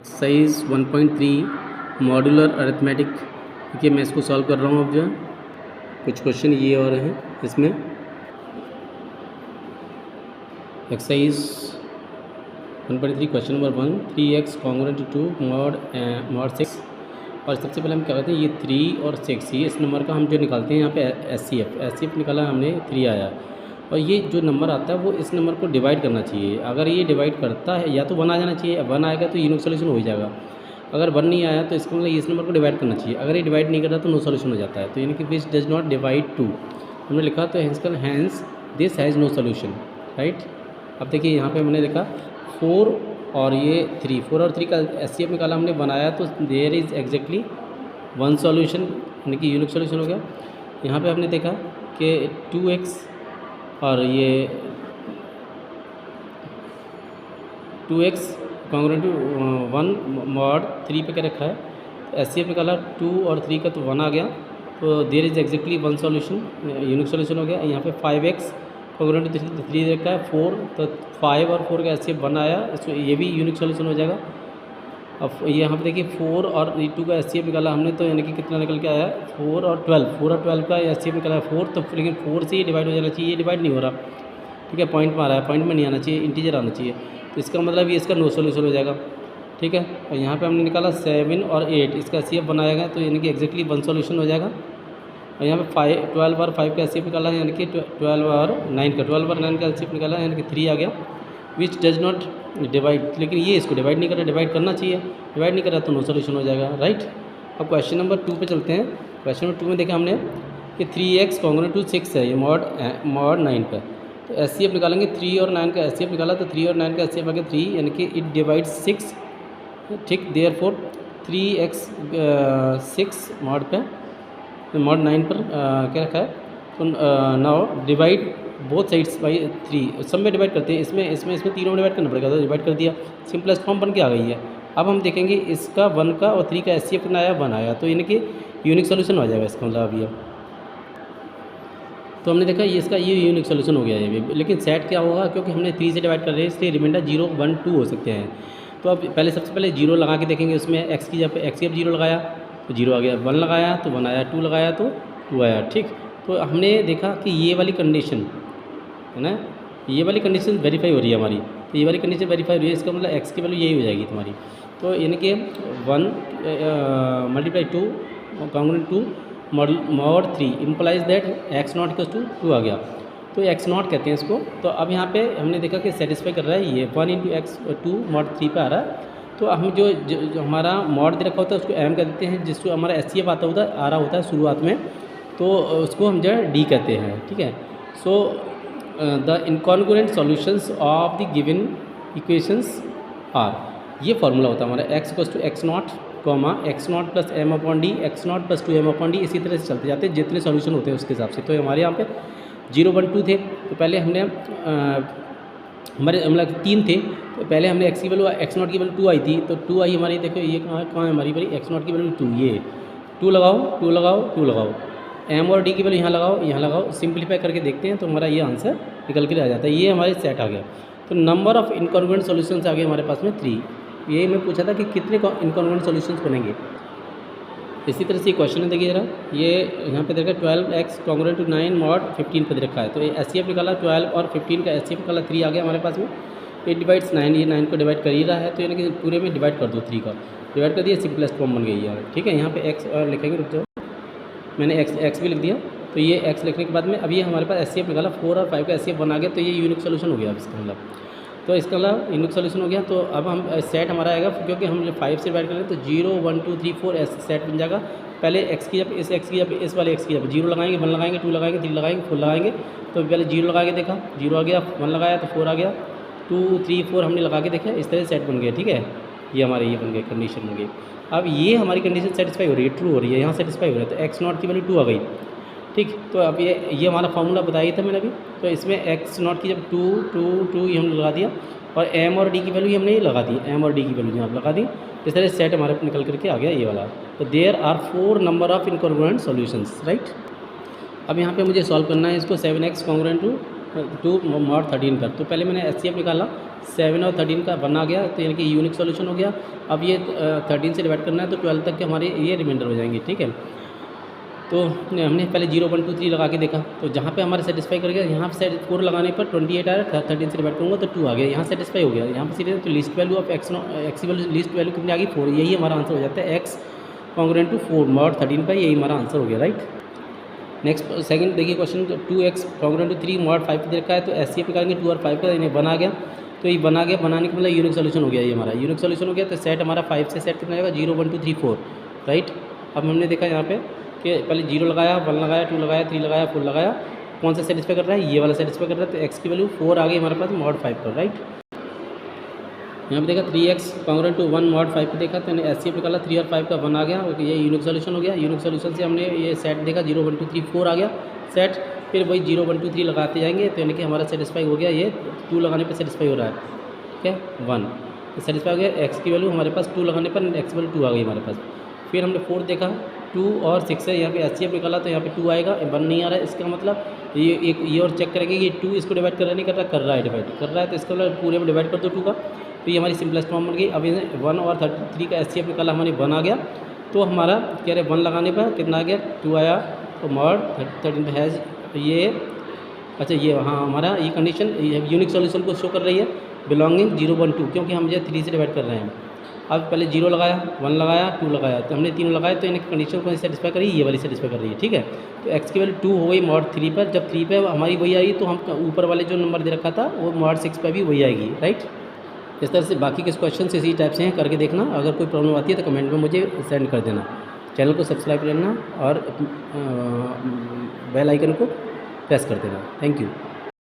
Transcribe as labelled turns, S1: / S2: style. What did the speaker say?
S1: Exercise 1.3 modular arithmetic. देखिए मैं इसको सॉल्व कर रहा हूँ। अब जो है कुछ क्वेश्चन ये और हैं इसमें। Exercise 1.3 question number 1, 3x congruent to mod 6। और सबसे पहले हम क्या करते हैं, ये 3 और 6 ये इस नंबर का हम जो निकालते हैं यहाँ पे एस निकाला हमने, 3 आया। और ये जो नंबर आता है वो इस नंबर को डिवाइड करना चाहिए। अगर ये डिवाइड करता है या तो 1 आ जाना चाहिए, 1 आएगा तो यूनिक सोल्यूशन हो जाएगा। अगर 1 नहीं आया तो इसका मतलब इस नंबर को डिवाइड करना चाहिए। अगर ये डिवाइड नहीं करता तो नो सोल्यूशन हो जाता है। तो यानी कि विच डज नॉट डिवाइड 2 हमने लिखा, तो hence this has no solution, right. अब देखिए यहाँ पे हमने लिखा 4 और ये 3, 4 और 3 का एचसीएफ निकाला हमने, बनाया तो देयर इज़ एग्जैक्टली 1 सॉल्यूशन, यानी कि यूनिक सॉल्यूशन हो गया। यहाँ पे हमने देखा कि 2x और ये 2x कॉन्ग्रुएंट टू 1 मॉड 3 पे क्या रखा है, तो एचसीएफ निकाला 2 और 3 का तो 1 आ गया, तो there is exactly 1 solution, unique solution हो गया। यहाँ पे 5x कॉन्ग्रुएंट टू 3 रखा है 4, तो 5 और 4 का एचसीएफ 1 आया, इसमें ये भी यूनिक सॉल्यूशन हो जाएगा। अब यहाँ पे देखिए 4 और 2 का एचसीएफ निकाला हमने, तो यानी कि कितना निकल के आया, 4 और 12 का एचसीएफ निकाला है 4, तो लेकिन 4 से ये डिवाइड हो जाना चाहिए, ये डिवाइड नहीं हो रहा, ठीक है, पॉइंट में आ रहा है, पॉइंट में नहीं आना चाहिए, इंटीजर आना चाहिए। तो इसका मतलब ये इसका नो सोल्यूशन हो जाएगा, ठीक है। और यहाँ पे हमने निकाला 7 और 8, इसका एचसीएफ बनाया गया, तो यानी कि एग्जैक्टली 1 सोल्यूशन हो जाएगा। और यहाँ पे 12 और 5 का एचसीएफ निकाला है, यानी कि 12 और 9 का एचसीएफ निकाला है, यानी कि 3 आ गया। विच डज नॉट डिवाइड, लेकिन ये इसको डिवाइड नहीं कर रहा, डिवाइड करना चाहिए, डिवाइड नहीं कर रहा तो नो सोल्यूशन हो जाएगा, राइट। अब क्वेश्चन नंबर 2 पे चलते हैं। क्वेश्चन नंबर 2 में देखा हमने कि 3x कॉन्ग्रुएंट टू 6 है, ये मॉड 9 पे, तो एचसीएफ निकालेंगे। 3 और 9 का एचसीएफ निकाला, तो 3 और 9 का एचसीएफ आ गया 3, यानी कि इट डिवाइड 6, ठीक। देयरफॉर 3x 6 मॉड पे, मॉड 9 पर क्या रखा है, तो now divide both sides by 3, सब में डिवाइड करते हैं, इसमें तीनों में डिवाइड करना पड़ेगा, तो डिवाइड कर दिया, सिंपलेस्ट फॉर्म बन के आ गई है। अब हम देखेंगे इसका 1 का और 3 का एचसीएफ कितना आया, 1 आया, तो यानी कि यूनिक सोल्यूशन हो जाएगा इसका मतलब अभी। तो हमने देखा ये इसका ये यूनिक सोल्यूशन हो गया ये भी, लेकिन सेट क्या होगा, क्योंकि हमने 3 से डिवाइड कर रहे हैं इसलिए रिमाइंडर 0, 1, 2 हो सकते हैं। तो अब सबसे पहले 0 लगा के देखेंगे, उसमें एक्स की जब एक्स 0 लगाया तो 0 आ गया, 1 लगाया तो 1 आया, 2 लगाया तो 2 आया, ठीक। तो हमने देखा कि ये वाली कंडीशन है ना, ये वाली कंडीशन वेरीफाई हो रही है हमारी, तो ये वाली कंडीशन वेरीफाई हो रही है, इसका मतलब एक्स की वैल्यू यही हो जाएगी तुम्हारी। तो यानी कि 1 multiply 2 congruent to mod 3 implies that x not equals to 2 आ गया, तो x नॉट कहते हैं इसको। तो अब यहाँ पे हमने देखा कि सेटिस्फाई कर रहा है ये 1 इंटू एक्स 2 मॉड 3 पे आ रहा है। तो हम जो हमारा मॉड दे रखा होता है उसको m कह देते हैं, जिसको हमारा एचसीएफ आता होता है आ रहा होता है शुरुआत में, तो उसको हम जो है d कहते हैं, ठीक है। So the incongruent solutions of the given equations are, ये फार्मूला होता है हमारा x equals to x not comma x not plus m upon D, x not plus 2m upon D, इसी तरह से चलते जाते हैं जितने सॉल्यूशन होते हैं उसके हिसाब से। तो हमारे यहाँ पे 0, 1, 2 थे, तो पहले हमने हमारे मतलब 3 थे, तो पहले हमने x की वैल्यू x नॉट की वैल्यू 2 आई थी, तो 2 आई हमारी, देखो ये कहाँ है हमारी भाई, x नॉट की वैल्यू 2, ये 2 लगाओ 2 लगाओ 2 लगाओ, m और d की वैल्यू यहाँ लगाओ, सिंप्लीफाई करके देखते हैं तो हमारा ये आंसर निकल के आ जाता है, ये हमारे सेट आ गया। तो नंबर ऑफ इनकॉन्ग्रुएंट सॉल्यूशंस आ गए हमारे पास में 3। ये मैं पूछा था कि कितने इनकॉन्ग्रुएंट सॉल्यूशंस बनेंगे। इसी तरह से क्वेश्चन है, देखिए जरा, ये यहाँ पे देखा 12x कॉन्ग्रुएंट टू 9 मॉड 15 पे रखा है, तो ये एचसीएफ निकाला 12 और 15 का एचसीएफ निकाला 3 आ गया हमारे पास में। 8 डिवाइड्स 9, ये 9 को डिवाइड कर ही रहा है, तो यानी कि पूरे में डिवाइड कर दो, 3 का डिवाइड कर दिया, सिंपलेस्ट फॉर्म बन गई है, ठीक है। यहाँ पे x और लिखेंगे, रुक जाओ, मैंने x भी लिख दिया। तो ये x लिखने के बाद में अब ये हमारे पास एचसीएफ निकाला 4 और 5 का एचसीएफ बना गया, तो ये यूनिक सोल्यूशन हो गया अब इसका मतलब, तो इसका मतलब यूनिक सोल्यूशन हो गया। तो अब हम सेट हमारा आएगा, क्योंकि हम 5 से डिवाइड करें तो 0, 1, 2, 3, 4 ऐसे सेट बन जाएगा। पहले x की जब इस x की जब इस वाले x की जब 0 लगाएंगे, 1 लगाएंगे, 2 लगाएंगे, 3 लगाएंगे, 4 लगाएंगे, तो पहले 0 लगा के देखा, 0 आ गया, 1 लगाया तो 4 आ गया, 2, 3, 4 हमने लगा के देखा, इस तरह सेट बन गया, ठीक है। ये हमारे ये बन गए, कंडीशन बन गई। अब ये हमारी कंडीशन सेटिस्फाई हो रही है, ट्रू हो रही है, यहाँ सेटिस्फाई हो रहा है, तो x नॉट की वैल्यू 2 आ गई, ठीक। तो अब ये हमारा फार्मूला बताया था मैंने अभी, तो इसमें x नॉट की जब 2, 2, 2 ये हमने लगा दिया, और m और d की वैल्यू हमने ये लगा दी, m और d की वैल्यू यहाँ लगा दी, इस तरह सेट हमारे निकल करके आ गया ये वाला। तो there are 4 number of incongruent solutions, right. अब यहाँ पे मुझे सॉल्व करना है इसको, 7x कॉन्ग्रुएंट टू मॉड 13 पर। तो पहले मैंने एचसीएफ निकाला, 7 और 13 का 1 आ गया, तो यानी कि यूनिक सॉल्यूशन हो गया। अब ये 13 से डिवाइड करना है तो 12 तक के हमारे ये रिमाइंडर हो जाएंगे, ठीक है। तो हमने पहले 0 1 2 3 लगा के देखा, तो जहाँ पे हमारे सेटिस्फाई कर गया, यहाँ पे 4 लगाने पर 28 आया, 13 से डिवाइड करूँगा तो 2 आ गया, यहाँ सेटिस्फाई हो गया। यहाँ पे सीधे तो लिस्ट वैल्यू ऑफ एक्स की वैल्यू, लिस्ट वैल्यू कितनी आ गई 4, यही हमारा आंसर हो जाता है, एक्स कॉन्ग्रुएंट टू 4 मॉड 13 पर, यही हमारा आंसर हो गया, राइट। नेक्स्ट सेकंड देखिए question, 2x congruent to 3 mod 5 पे देखा है, तो एचसीएफ निकालेंगे 2 और 5 का, इन्हें बना गया, तो ये बना गया, बनाने का मतलब यूनिक सोल्यूशन हो गया, ये हमारा यूनिक सोल्यूशन हो गया। तो सेट हमारा 5 से सेट कितना आएगा 0 1 2 3 4, राइट। अब हमने देखा यहाँ पे कि पहले 0 लगाया, 1 लगाया, 2 लगाया, 3 लगाया, 4 लगाया, कौन सा सेटिस्फाई कर रहा है, ये वाला सेटिस्फाई कर रहा है, तो एक्स की वैल्यू 4 आ गई हमारे पास मॉड 5 पर, राइट। यहाँ पे देखा 3x कॉन्ग्रुएंट टू 1 मॉड 5 पे देखा, तो एचसीएफ निकाला, 3 और 5 का 1 आ गया, ये यूनिक सोल्यूशन हो गया। यूनिक सोल्यूशन से हमने ये सेट देखा 0 1 2 3 4 आ गया सेट, फिर वही 0 1 2 3 लगाते जाएंगे, तो यानी कि हमारा सेटिस्फाई हो गया, ये 2 लगाने पे सेटिस्फाई हो रहा है, ठीक है 1 तो सेटिस्फाई हो गया। एक्स की वैल्यू हमारे पास 2 लगाने पर एक्स की वैल्यू 2 आ गई हमारे पास। फिर हमने 4 देखा, 2 और 6 है, यहाँ पे एचसीएफ निकाला, तो यहाँ पे 2 आएगा, 1 नहीं आ रहा है, इसका मतलब ये एक ये और चेक करेंगे कि 2 इसको डिवाइड कर रहा है, नहीं कर रहा है डिवाइड कर रहा है, तो इसका मतलब पूरे में डिवाइड कर दो 2 का, तो ये हमारी सिंपलेस्ट फॉर्म बन गई। अब इन्हें 1 और 33 का एचसीएफ निकाला, हमारे 1 आ गया, तो हमारा कह रहे 1 लगाने पर कितना आ गया 2 आया, तो मॉड 13 पे हैज़ ये, अच्छा ये हाँ हमारा ये कंडीशन यूनिक सॉल्यूशन को शो कर रही है, बिलोंगिंग 0 1 2, क्योंकि हम जो 3 से डिवाइड कर रहे हैं। अब पहले 0 लगाया, 1 लगाया, 2 लगाया, तो हमने 3 लगाया, तो इन्हें कंडीशन को सेटिस्फाई करी, ये वाली सेटिस्फाई कर रही है, ठीक है। तो एक्स की वैल्यू 2 हो गई मॉड 3 पर, जब 3 पे हमारी वही आई, तो हम ऊपर वाले जो नंबर दे रखा था वो मॉड 6 पर भी वही आएगी, राइट। इस तरह से बाकी के क्वेश्चन इसी टाइप से हैं, करके देखना। अगर कोई प्रॉब्लम आती है तो कमेंट में मुझे सेंड कर देना। चैनल को सब्सक्राइब करना और बेल आइकन को प्रेस कर देना। Thank you.